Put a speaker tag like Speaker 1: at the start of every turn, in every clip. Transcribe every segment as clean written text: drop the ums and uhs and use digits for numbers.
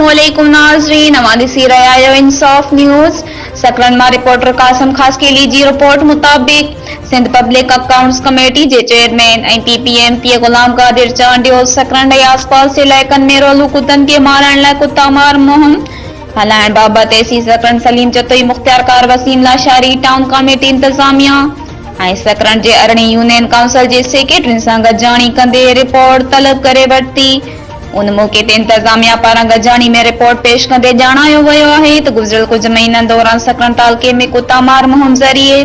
Speaker 1: अस्सलामुअलैकुम नाज़रीन, सी रहा है इंसाफ न्यूज। सकरन मां रिपोर्टर कासिम खास के लीजी रिपोर्ट मुताबिक सिंध पब्लिक अकाउंट्स कमेटी के चेयरमैन पीपीएमपी गुलाम कादिर चांडियो सकरन ऐं आसपास के इलाइक़नि में रोलू कुतनि खे मारण लाइ कुता मार मुहिम हलाइण बाबति एसी सकरन सलीम चतोई मुख्तियार कार वसीम लाशारी टाउन कमेटी इंतजामिया ऐं सकरन जे अरणी यूनियन काउंसिल जे सेक्रेटरी सां गॾिजाणी कंदे रिपोर्ट तलब करे वरिती। उन मौके ते इंतजामिया पारां गॾिजाणी में रिपोर्ट पेश कंदे ॼाणायो वियो आहे त गुज़िरियल कुझु महीननि दौरान सकरन तालुक़े में कुता मार मुहिम ज़रिए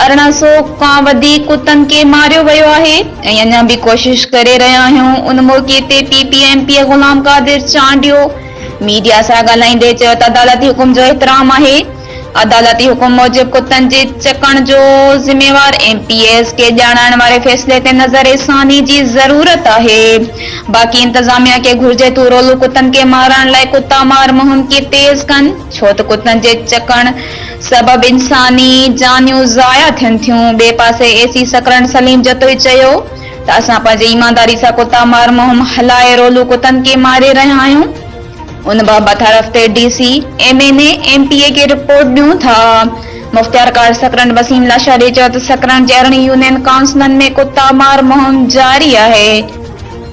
Speaker 1: 1800 खां वधीक कुतनि खे मारियो वियो आहे ऐं अञा बि कोशिश करे रहिया आहियूं। उन मौके ते पीपीएमपी गुलाम कादिर चांडियो मीडिया सां ॻाल्हाईंदे चयो त अदालती हुकुम जो एहतराम आहे। अदालती हुकुम मूजिब कुतनि जे चकण जो ज़िम्मेवार एमपीएस के ॼाणाइण वारे फ़ैसिले ते नज़र सानी जी ज़रूरत आहे। बाक़ी इंतजामिया के घुर्जे तू रोलू कुतनि खे मारण लाइ कुता मार मुहिम खे तेज़ कनि, छो त कुतनि जे चकण सबब इंसानी जानियूं ज़ाया थियनि थियूं। ॿिए पासे एसी सकरन सलीम जतोई चयो त असां पंहिंजे ईमानदारी सां कुता मार मुहिम हलाए रोलू कुतनि खे मारे रहिया आहियूं। उन बाबति हर हफ़्ते डीसी एमएनए एमपीए के रिपोर्ट ॾियूं था। मुख्तियार कार सकरन वसीम लाशारी चयो त सकरन जे अरणी यूनियन काउंसिलनि में कुता मार मुहिम जारी आहे।